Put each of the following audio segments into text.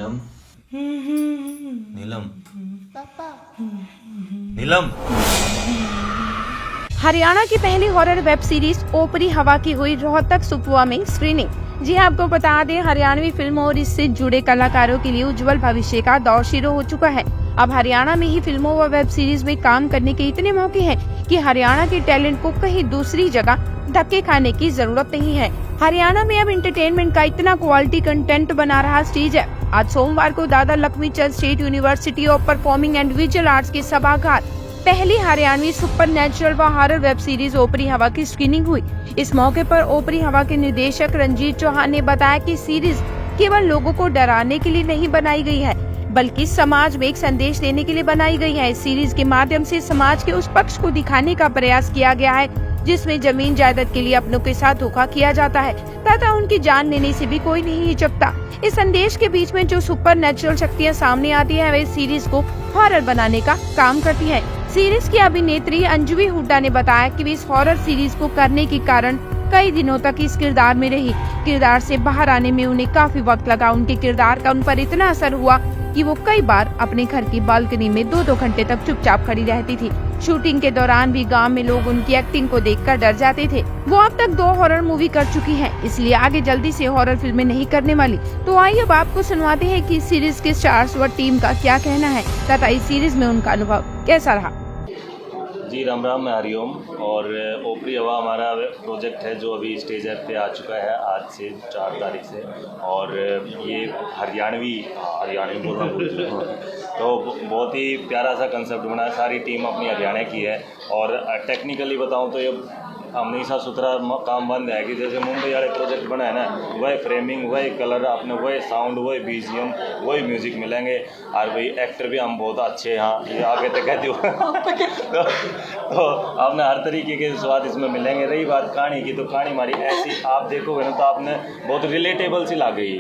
नीलम नीलम पापा नीलम। हरियाणा की पहली horror web series Opri Hawa की हुई रोहतक सुपुआ में स्क्रीनिंग। जी आपको बता दें, हरियाणवी फिल्मों और इससे जुड़े कलाकारों के लिए उज्जवल भविष्य का दौर शुरू हो चुका है। अब हरियाणा में ही फिल्मों व वेब सीरीज में काम करने के इतने मौके हैं कि हरियाणा के टैलेंट को कहीं दूसरी जगह धक्के खाने की जरूरत नहीं है। हरियाणा में अब एंटरटेनमेंट का इतना क्वालिटी कंटेंट बना रहा स्टेज है। आज सोमवार को Dada Lakshmi Chand state university of performing and visual arts के सभागार पहली हरियाणवी सुपर नेचुरल व horror web series Opri Hawa की स्क्रीनिंग हुई। इस मौके पर ओपरी हवा के निर्देशक रंजीत चौहान ने बताया कि सीरीज केवल लोगों को डराने के लिए नहीं बनाई गई है, बल्कि समाज में एक संदेश देने के लिए बनाई गई है। इस सीरीज के माध्यम से समाज के उस पक्ष को दिखाने का प्रयास किया गया है जिसमें जमीन जायदाद के लिए अपनों के साथ धोखा किया जाता है तथा उनकी जान लेने से भी कोई नहीं हिचकता। इस संदेश के बीच में जो सुपर नेचुरल शक्तियाँ सामने आती है, वे इस सीरीज को हॉरर बनाने का काम करती है। सीरीज की अभिनेत्री अंजुवी हुड्डा ने बताया कि वे इस हॉरर सीरीज को करने के कारण कई दिनों तक इस किरदार में रही। किरदार से बाहर आने में उन्हें काफी वक्त लगा। उनके किरदार का उन पर इतना असर हुआ कि वो कई बार अपने घर की बालकनी में 2-2 घंटे तक चुपचाप खड़ी रहती थी। शूटिंग के दौरान भी गांव में लोग उनकी एक्टिंग को देखकर डर जाते थे। वो अब तक 2 हॉरर मूवी कर चुकी हैं, इसलिए आगे जल्दी से हॉरर फिल्में नहीं करने वाली। तो आइए अब आपको सुनवाते हैं कि इस सीरीज के स्टार्स व टीम का क्या कहना है तथा इस सीरीज में उनका अनुभव कैसा रहा। जी राम राम, मैं हरिओम। और ओपरी हवा हमारा प्रोजेक्ट है जो अभी स्टेज पे आ चुका है आज से 4 तारीख से। और ये हरियाणवी बोलना तो बहुत ही प्यारा सा कंसेप्ट बना है। सारी टीम अपनी हरियाणा की है और टेक्निकली बताऊं तो ये हमेशा सुथरा काम बंद है कि जैसे मुंबई वाले प्रोजेक्ट बना है ना, वही फ्रेमिंग, वही कलर, आपने वही साउंड, वही बीजीएम, वही म्यूजिक मिलेंगे। और भाई एक्टर भी हम बहुत अच्छे हैं, हाँ ये आगे तक कहती हूँ तो आपने हर तरीके के स्वाद इसमें मिलेंगे। रही बात कहानी की, तो कहानी हमारी ऐसी आप देखोगे ना तो आपने बहुत रिलेटेबल सी लग गई।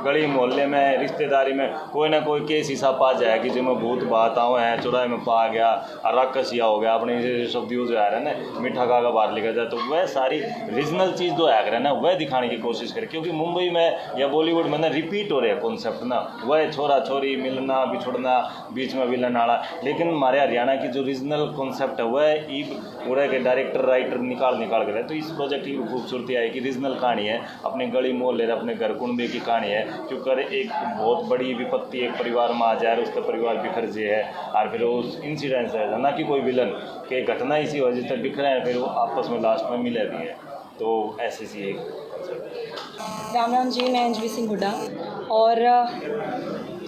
गली मोहल्ले में, रिश्तेदारी में कोई ना कोई केस हिस्सा पा जाए कि जिसमें भूत बात आए हैं, चौराहे में पा गया, राकसिया हो गया, अपने शब्द यूज आ रहा है ना, मीठा का बाहर लिखा जाए, तो वह सारी रीजनल चीज़ जो है ना वह दिखाने की कोशिश करें। क्योंकि मुंबई में या बॉलीवुड में ना रिपीट हो रहे हैं कॉन्सेप्ट ना, वह छोरा छोरी मिलना बिछुड़ना, बीच में विलन आना। लेकिन हमारे हरियाणा की जो रीजनल कॉन्सेप्ट है वह ईब पूरा के डायरेक्टर राइटर निकाल कर रहे। तो इस प्रोजेक्ट की खूबसूरती है कि रीजनल कहानी है, अपने गली मोहल्ले अपने घर कुंबे की कहानी है। क्योंकि एक बहुत बड़ी विपत्ति एक परिवार में आ जाए, उसका परिवार बिखर जाए है और फिर उस इंसिडेंट है ना कि कोई विलन के घटना इसी वजह से बिखरे हैं, फिर वो आपस में लास्ट में मिले भी है। तो ऐसे सी एक राम राम जी, मैं अंजलि सिंह हुड्डा। और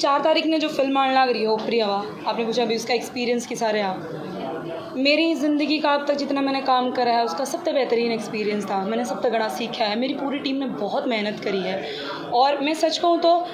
4 तारीख ने जो फिल्म आने लग रही है ओपरी हवा, आपने पूछा अभी उसका एक्सपीरियंस किसा रहा। मेरी ज़िंदगी का अब तक जितना मैंने काम करा है उसका सबसे बेहतरीन एक्सपीरियंस था। मैंने सब तक गणा सीखा है। मेरी पूरी टीम ने बहुत मेहनत करी है। और मैं सच कहूँ तो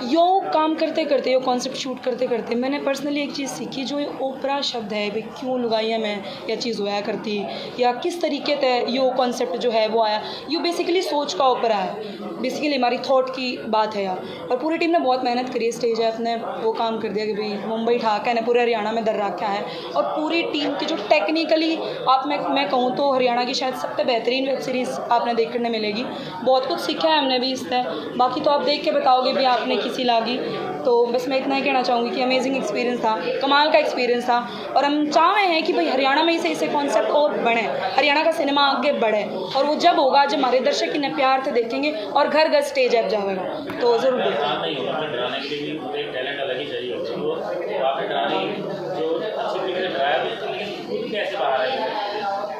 यो काम करते करते, यो कॉन्सेप्ट शूट करते करते मैंने पर्सनली एक चीज़ सीखी, जो ये ओपरा शब्द है भाई, क्यों लुगाइयाँ में यह चीज़ होया करती या किस तरीके से यो कॉन्सेप्ट जो है वो आया। यो बेसिकली सोच का ओपरा है, बेसिकली हमारी थॉट की बात है यार। और पूरी टीम ने बहुत मेहनत करी है। स्टेज है अपने वो काम कर दिया कि भाई मुंबई ठाक है ना, पूरे हरियाणा में दर रखा है। और पूरी टीम की जो टेक्निकली आप मैं कहूँ तो हरियाणा की शायद सबसे बेहतरीन वेब सीरीज़ आपने देखने मिलेगी। बहुत कुछ सीखा है हमने भी इससे, बाकी तो आप देख के बताओगे भी आपने किसी लागी। तो बस मैं इतना ही कहना चाहूँगी कि अमेजिंग एक्सपीरियंस था, कमाल का एक्सपीरियंस था। और हम चाह रहे हैं कि भाई हरियाणा में इसे कॉन्सेप्ट और बढ़े, हरियाणा का सिनेमा आगे बढ़े। और वो जब होगा जब हमारे दर्शक इन्हें प्यार से देखेंगे और घर घर स्टेज ऐप जाएगा, तो ज़रूर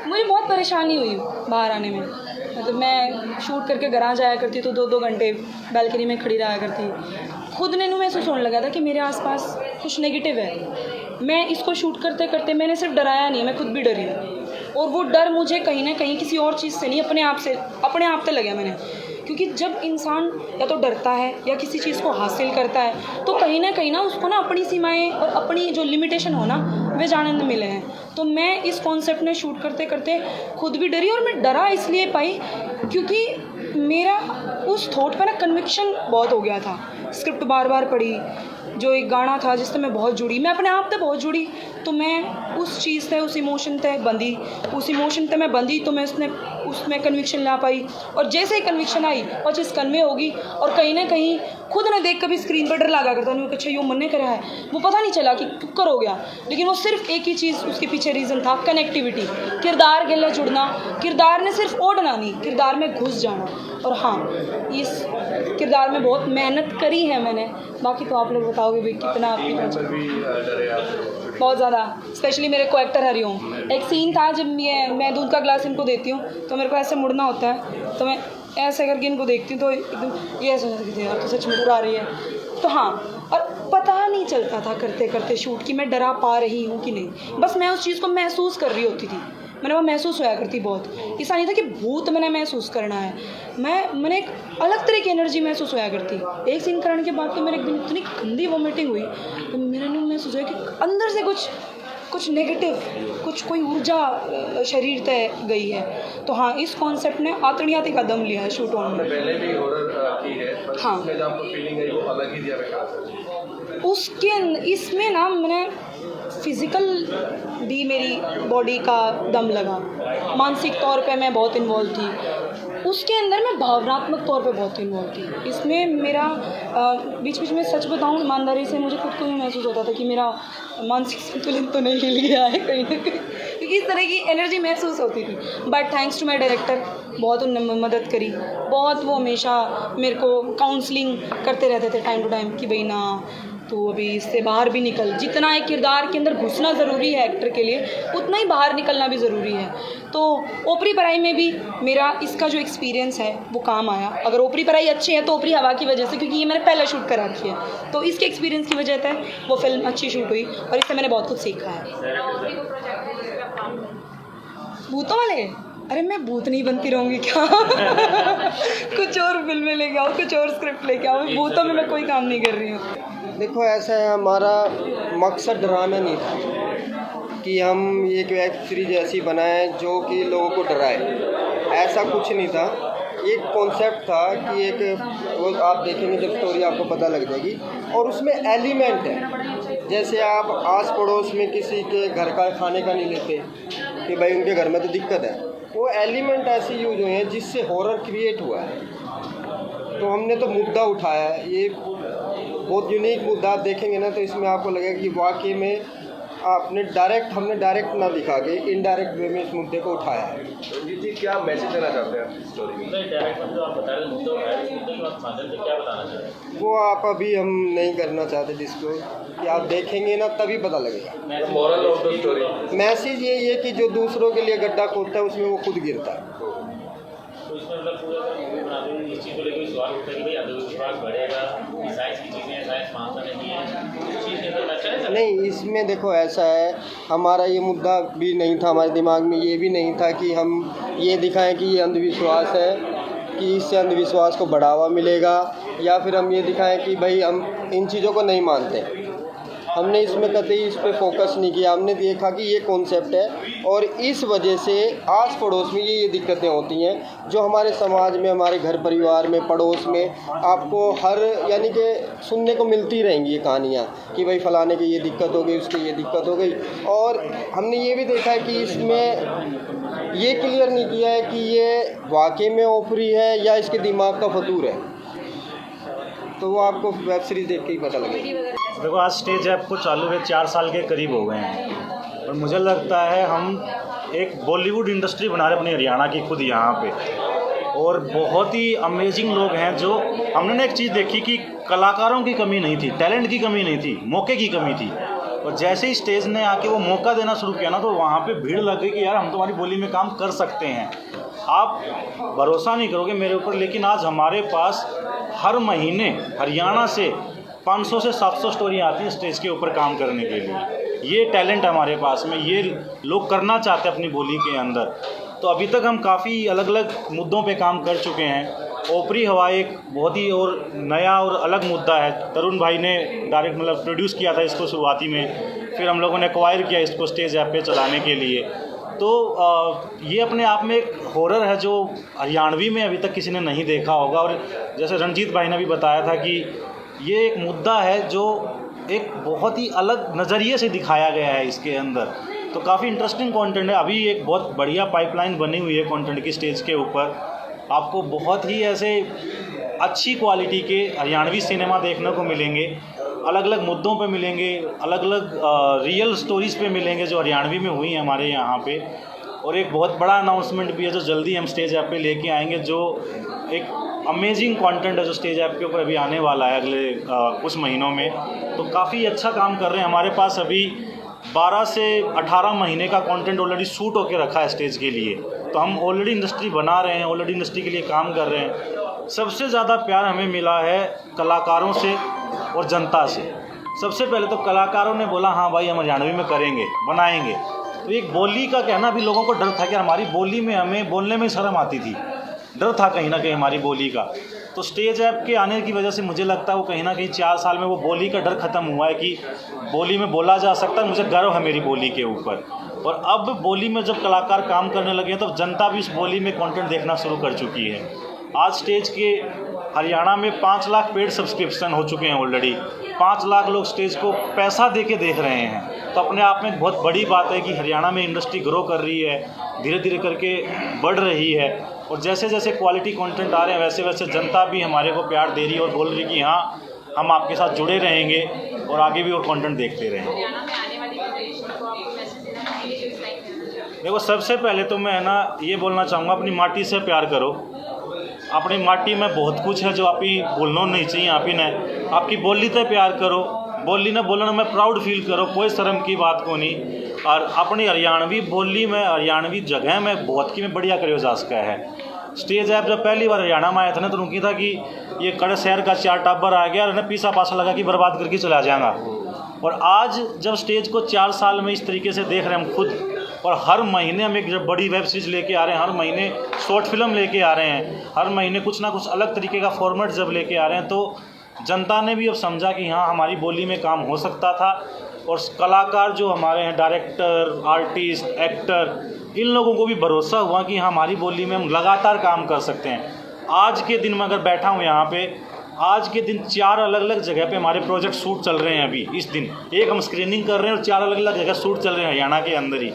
मुझे बहुत परेशानी हुई बाहर आने में। मतलब मैं शूट करके घर आ जाया करती तो 2-2 घंटे बालकनी में खड़ी रहा करती। खुद ने महसूस होने लगा था कि मेरे आसपास कुछ नेगेटिव है। मैं इसको शूट करते करते मैंने सिर्फ डराया नहीं, मैं खुद भी डरी। और वो डर मुझे कहीं ना कहीं किसी और चीज़ से नहीं, अपने आप से लगा मैंने। क्योंकि जब इंसान या तो डरता है या किसी चीज़ को हासिल करता है तो कहीं ना उसको ना अपनी सीमाएं और अपनी जो लिमिटेशन हो ना वे जानने मिले हैं। तो मैं इस कॉन्सेप्ट में शूट करते करते खुद भी डरी। और मैं डरा इसलिए पाई क्योंकि मेरा उस थॉट पर ना कन्विक्शन बहुत हो गया था। स्क्रिप्ट बार बार पढ़ी, जो एक गाना था जिससे मैं बहुत जुड़ी, मैं अपने आप से बहुत जुड़ी, तो मैं उस चीज़ से, उस इमोशन से बंधी, उस इमोशन से मैं बंधी, तो मैं उसमें कन्विक्शन ला पाई। और जैसे ही कन्विक्शन आई और चीज़ कन्वे होगी, और कहीं ना कहीं खुद ने देख कभी स्क्रीन पर डर लगा करता नहीं, अच्छा यो मन ने करा है, वो पता नहीं चला कि कर हो गया, लेकिन वो सिर्फ एक ही चीज़ उसके पीछे रीज़न था, कनेक्टिविटी, किरदार के लिए जुड़ना, किरदार ने सिर्फ ओढ़ना नहीं, किरदार में घुस जाना। और हाँ, इस किरदार में बहुत मेहनत करी है मैंने, बाकी तो आप लोग बताओगे भाई कितना आपकी बहुत ज़्यादा, स्पेशली मेरे को एक्टर हरिओम। एक सीन था जब मैं दूध का ग्लास इनको देती हूँ तो मेरे को ऐसे मुड़ना होता है, तो मैं ऐसे करके इनको देखती हूँ तो एकदम ये ऐसा यार तो सच में डरा रही है। तो हाँ, और पता नहीं चलता था करते करते शूट कि मैं डरा पा रही हूँ कि नहीं, बस मैं उस चीज़ को महसूस कर रही होती थी, मैंने वो महसूस होया करती बहुत। ऐसा नहीं था कि भूत मैंने महसूस करना है, मैंने एक अलग तरह की एनर्जी महसूस होया करती। एक सीन करने के बाद तो मेरे एक दिन इतनी गंदी वॉमिटिंग हुई तो मेरे ने महसूस हुआ कि अंदर से कुछ नेगेटिव, कोई ऊर्जा शरीर तय गई है। तो हाँ, इस कॉन्सेप्ट ने आतड़ियाती का दम लिया है शूट ऑन में। पहले भी हॉरर की है, पर हाँ, इसमें जो आपको फीलिंग है वो अलग ही दिया रखा। उसके इसमें ना मैंने फिज़िकल भी मेरी बॉडी का दम लगा, मानसिक तौर पे मैं बहुत इन्वॉल्व थी, उसके अंदर मैं भावनात्मक तौर पे बहुत इन्वॉल्व थी। इसमें मेरा बीच बीच में सच बताऊं ईमानदारी से मुझे खुद को भी महसूस होता था कि मेरा मानसिक संतुलन तो नहीं हिल गया है कहीं ना कहीं, क्योंकि इस तरह की एनर्जी महसूस होती थी। But thanks to my director, बहुत उन्होंने मदद करी, बहुत वो हमेशा मेरे को काउंसलिंग करते रहते थे टाइम टू टाइम कि भाई ना तो अभी इससे बाहर भी निकल, जितना एक किरदार के अंदर घुसना ज़रूरी है एक्टर के लिए, उतना ही बाहर निकलना भी ज़रूरी है। तो ओपरी पराई में भी मेरा इसका जो एक्सपीरियंस है वो काम आया। अगर ओपरी पराई अच्छी है तो ओपरी हवा की वजह से, क्योंकि ये मैंने पहले शूट करा रखी है, तो इसके एक्सपीरियंस की वजह से वो फिल्म अच्छी शूट हुई और इससे मैंने बहुत कुछ सीखा है। भूतों वाले, अरे मैं भूत नहीं बनती रहूँगी क्या? कुछ और फिल्में लेके आओ, कुछ और स्क्रिप्ट लेके आओ, भूतों में मैं कोई काम नहीं कर रही हूँ। देखो ऐसा है, हमारा मकसद डराना नहीं था कि हम एक वेब सीरीज ऐसी बनाएं जो कि लोगों को डराए, ऐसा कुछ नहीं था। एक कॉन्सेप्ट था कि एक वो आप देखेंगे जब स्टोरी आपको पता लग जाएगी, और उसमें एलिमेंट है, जैसे आप आस पड़ोस में किसी के घर का खाने का नहीं लेते कि भाई उनके घर में तो दिक्कत है, वो एलिमेंट ऐसे यूज हुए हैं जिससे हॉरर क्रिएट हुआ है। तो हमने तो मुद्दा उठाया है, ये बहुत यूनिक मुद्दा, आप देखेंगे ना तो इसमें आपको लगेगा कि वाकई में हमने डायरेक्ट ना दिखा के इनडायरेक्ट वे में इस मुद्दे को उठाया है। रंजीत जी, क्या मैसेज देना चाहते हैं स्टोरी में? डायरेक्ट जो आप बता रहे मुद्दे उठाए, इस मुद्दे के माध्यम से क्या बताना चाहते हैं? वो आप अभी हम नहीं करना चाहते जिसको कि आप देखेंगे ना तभी पता लगेगा। Moral of the story message यही है कि जो दूसरों के लिए गड्ढा खोदता है उसमें वो खुद गिरता है। तो इसमें मतलब पूरा बनाते हुए इस चीज़ को लेकर सवाल उठता है कि भाई अंधविश्वास बढ़ेगा, साइंस की चीज़ें, साइंस मानता नहीं है, उस चीज़ के अंदर अच्छा है? नहीं, इसमें देखो ऐसा है, हमारा ये मुद्दा भी नहीं था, हमारे दिमाग में ये भी नहीं था कि हम ये दिखाएं कि ये अंधविश्वास है, कि इससे अंधविश्वास को बढ़ावा मिलेगा, या फिर हम ये दिखाएं कि भाई हम इन चीज़ों को नहीं मानते। हमने इसमें कतई इस पे फोकस नहीं किया, हमने देखा कि ये कॉन्सेप्ट है और इस वजह से आस पड़ोस में ये दिक्कतें होती हैं जो हमारे समाज में, हमारे घर परिवार में, पड़ोस में आपको हर यानी कि सुनने को मिलती रहेंगी ये कहानियाँ कि भाई फ़लाने की ये दिक्कत हो गई, उसकी ये दिक्कत हो गई। और हमने ये भी देखा है कि इसमें ये क्लियर नहीं किया है कि ये वाकई में ओपरी है या इसके दिमाग का फतूर है, तो वो आपको वेब सीरीज़ देख के ही पता लगेगा। देखो आज स्टेज ऐप को चालू हुए 4 साल के करीब हो गए हैं और मुझे लगता है हम एक बॉलीवुड इंडस्ट्री बना रहे अपने हरियाणा की खुद यहाँ पे, और बहुत ही अमेजिंग लोग हैं। जो हमने ना एक चीज़ देखी कि कलाकारों की कमी नहीं थी, टैलेंट की कमी नहीं थी, मौके की कमी थी। और जैसे ही स्टेज ने आके वो मौका देना शुरू किया ना तो वहाँ पे भीड़ लग गई कि यार हम तुम्हारी बोली में काम कर सकते हैं। आप भरोसा नहीं करोगे मेरे ऊपर, लेकिन आज हमारे पास हर महीने हरियाणा से 500 से 700 स्टोरी आती हैं स्टेज के ऊपर काम करने के लिए। ये टैलेंट हमारे पास में, ये लोग करना चाहते हैं अपनी बोली के अंदर। तो अभी तक हम काफ़ी अलग अलग मुद्दों पे काम कर चुके हैं। ओपरी हवा एक बहुत ही और नया और अलग मुद्दा है। तरुण भाई ने डायरेक्ट मतलब प्रोड्यूस किया था इसको शुरुआती में, फिर हम लोगों ने एक्वायर किया इसको स्टेज ऐप पे चलाने के लिए। तो ये अपने आप में एक हॉरर है जो हरियाणवी में अभी तक किसी ने नहीं देखा होगा। और जैसे रणजीत भाई ने भी बताया था कि ये एक मुद्दा है जो एक बहुत ही अलग नज़रिए से दिखाया गया है इसके अंदर। तो काफ़ी इंटरेस्टिंग कंटेंट है। अभी एक बहुत बढ़िया पाइपलाइन बनी हुई है कंटेंट की स्टेज के ऊपर। आपको बहुत ही ऐसे अच्छी क्वालिटी के हरियाणवी सिनेमा देखने को मिलेंगे, अलग अलग मुद्दों पे मिलेंगे, अलग अलग रियल स्टोरीज़ पे मिलेंगे जो हरियाणवी में हुई हैं हमारे यहाँ पे। और एक बहुत बड़ा अनाउंसमेंट भी है जो जल्दी हम स्टेज ऐप पे लेके आएंगे, जो एक अमेजिंग कंटेंट है जो स्टेज ऐप के ऊपर अभी आने वाला है अगले कुछ महीनों में। तो काफ़ी अच्छा काम कर रहे हैं। हमारे पास अभी 12 से 18 महीने का कंटेंट ऑलरेडी शूट होके रखा है स्टेज के लिए। तो हम ऑलरेडी इंडस्ट्री बना रहे हैं, ऑलरेडी इंडस्ट्री के लिए काम कर रहे हैं। सबसे ज़्यादा प्यार हमें मिला है कलाकारों से और जनता से। सबसे पहले तो कलाकारों ने बोला हाँ भाई हम हरियाणवी में करेंगे, बनाएंगे। तो एक बोली का कहना भी लोगों को डर था कि हमारी बोली में हमें बोलने में शर्म आती थी, डर था कहीं ना कहीं हमारी बोली का। तो स्टेज ऐप के आने की वजह से मुझे लगता है वो कहीं ना कहीं 4 साल में वो बोली का डर ख़त्म हुआ है कि बोली में बोला जा सकता है। मुझे गर्व है मेरी बोली के ऊपर। और अब बोली में जब कलाकार काम करने लगे हैं तो जनता भी उस बोली में कंटेंट देखना शुरू कर चुकी है। आज स्टेज के हरियाणा में 5 लाख पेड सब्सक्रिप्शन हो चुके हैं ऑलरेडी। 5 लाख लोग स्टेज को पैसा दे के देख रहे हैं। तो अपने आप में एक बहुत बड़ी बात है कि हरियाणा में इंडस्ट्री ग्रो कर रही है, धीरे धीरे करके बढ़ रही है। और जैसे जैसे क्वालिटी कंटेंट आ रहे हैं वैसे वैसे जनता भी हमारे को प्यार दे रही है और बोल रही है कि हाँ हम आपके साथ जुड़े रहेंगे और आगे भी और कंटेंट देखते रहेंगे। देखो सबसे पहले तो मैं ना ये बोलना चाहूँगा अपनी माटी से प्यार करो। अपनी माटी में बहुत कुछ है जो आप ही भूलना नहीं चाहिए। आप ही ने आपकी बोली से प्यार करो, बोली ना बोलना में प्राउड फील करो, कोई शर्म की बात को नहीं। और अपनी हरियाणवी बोली में हरियाणवी जगह में बहुत की में बढ़िया करियो जा सका है। स्टेज ऐप जब पहली बार हरियाणा में आया था ना तो रुकी था कि ये कड़े शहर का 4 टाबर आ गया और ना पीछा पासा लगा कि बर्बाद करके चला जाएगा। और आज जब स्टेज को 4 साल में इस तरीके से देख रहे हैं हम खुद, और हर महीने हम एक जब बड़ी वेब सीरीज़ लेके आ रहे हैं, हर महीने शॉर्ट फिल्म लेके आ रहे हैं, हर महीने कुछ ना कुछ अलग तरीके का फॉर्मेट जब लेके आ रहे हैं, तो जनता ने भी अब समझा कि हाँ हमारी बोली में काम हो सकता था। और कलाकार जो हमारे हैं, डायरेक्टर, आर्टिस्ट, एक्टर, इन लोगों को भी भरोसा हुआ कि हाँ हमारी बोली में हम लगातार काम कर सकते हैं। आज के दिन में अगर बैठा हूँ यहाँ पे, आज के दिन 4 अलग अलग जगह पे हमारे प्रोजेक्ट शूट चल रहे हैं। अभी इस दिन एक हम स्क्रीनिंग कर रहे हैं और 4 अलग अलग जगह शूट चल रहे हैं हरियाणा के अंदर ही।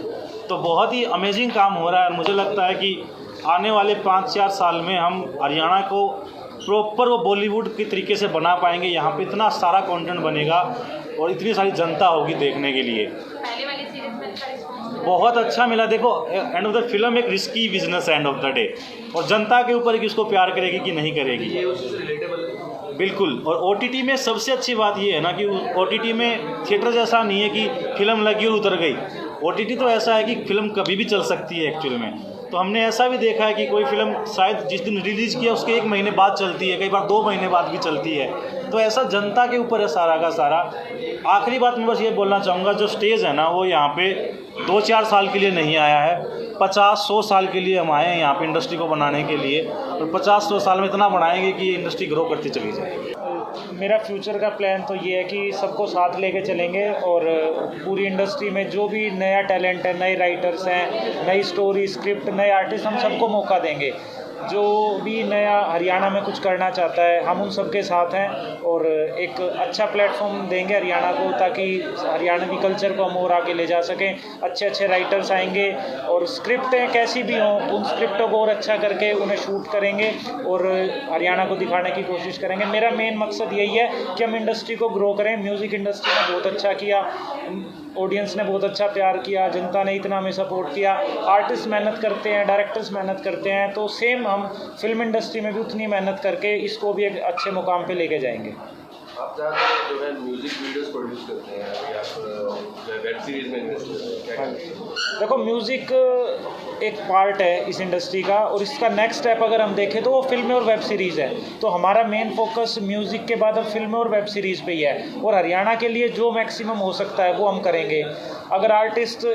तो बहुत ही अमेजिंग काम हो रहा है। मुझे लगता है कि आने वाले 5-4 साल में हम हरियाणा को प्रॉपर वो बॉलीवुड के तरीके से बना पाएंगे। यहाँ पे इतना सारा कंटेंट बनेगा और इतनी सारी जनता होगी देखने के लिए। बहुत अच्छा मिला। देखो एंड ऑफ द फिल्म एक risky business end of the day, और जनता के ऊपर कि उसको प्यार करेगी कि नहीं करेगी। ये उससे रिलेटेबल है बिल्कुल। और OTT में सबसे अच्छी बात ये है ना कि OTT में थिएटर जैसा नहीं है कि फिल्म लगी और उतर गई। OTT तो ऐसा है कि फिल्म कभी भी चल सकती है एक्चुअल में। तो हमने ऐसा भी देखा है कि कोई फिल्म शायद जिस दिन रिलीज़ किया उसके 1 महीने बाद चलती है, कई बार 2 महीने बाद भी चलती है। तो ऐसा जनता के ऊपर है सारा का सारा। आखिरी बात मैं बस ये बोलना चाहूँगा, जो स्टेज है ना वो यहाँ पे 2-4 साल के लिए नहीं आया है, 50-100 साल के लिए हम आए हैं यहाँ पे इंडस्ट्री को बनाने के लिए। और 50-100 साल में इतना बनाएंगे कि ये इंडस्ट्री ग्रो करती चली जाएगी। मेरा फ्यूचर का प्लान तो ये है कि सबको साथ लेके चलेंगे और पूरी इंडस्ट्री में जो भी नया टैलेंट है, नए राइटर्स हैं, नई स्टोरी, स्क्रिप्ट, नए आर्टिस्ट, हम सबको मौका देंगे। जो भी नया हरियाणा में कुछ करना चाहता है हम उन सबके साथ हैं और एक अच्छा प्लेटफॉर्म देंगे हरियाणा को, ताकि हरियाणवी कल्चर को हम और आगे ले जा सकें। अच्छे अच्छे राइटर्स आएंगे और स्क्रिप्टें कैसी भी हों उन स्क्रिप्टों को और अच्छा करके उन्हें शूट करेंगे और हरियाणा को दिखाने की कोशिश करेंगे। मेरा मेन मकसद यही है कि हम इंडस्ट्री को ग्रो करें। म्यूज़िक इंडस्ट्री ने बहुत अच्छा किया, ऑडियंस ने बहुत अच्छा प्यार किया, जनता ने इतना हमें सपोर्ट किया, आर्टिस्ट मेहनत करते हैं, डायरेक्टर्स मेहनत करते हैं, तो सेम हम फिल्म इंडस्ट्री में भी उतनी मेहनत करके इसको भी एक अच्छे मुकाम पे लेके जाएंगे। आप ज़्यादातर जो है म्यूजिक वीडियोस प्रोड्यूस करते हैं या फिर वेब सीरीज में इन्वेस्ट करते हैं, क्या करते हैं? देखो म्यूज़िक एक पार्ट है इस इंडस्ट्री का और इसका नेक्स्ट स्टेप अगर हम देखें तो वो फिल्में और वेब सीरीज़ है। तो हमारा मेन फोकस म्यूज़िक के बाद अब फिल्में और वेब सीरीज़ पे ही है और हरियाणा के लिए जो मैक्सिमम हो सकता है वो हम करेंगे। अगर आर्टिस्ट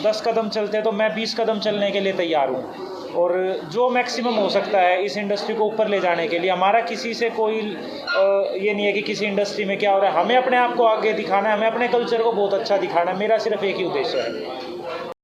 10 कदम चलते हैं तो मैं 20 कदम चलने के लिए तैयार हूँ और जो मैक्सिमम हो सकता है इस इंडस्ट्री को ऊपर ले जाने के लिए। हमारा किसी से कोई ये नहीं है कि किसी इंडस्ट्री में क्या हो रहा है, हमें अपने आप को आगे दिखाना है, हमें अपने कल्चर को बहुत अच्छा दिखाना है। मेरा सिर्फ एक ही उद्देश्य है।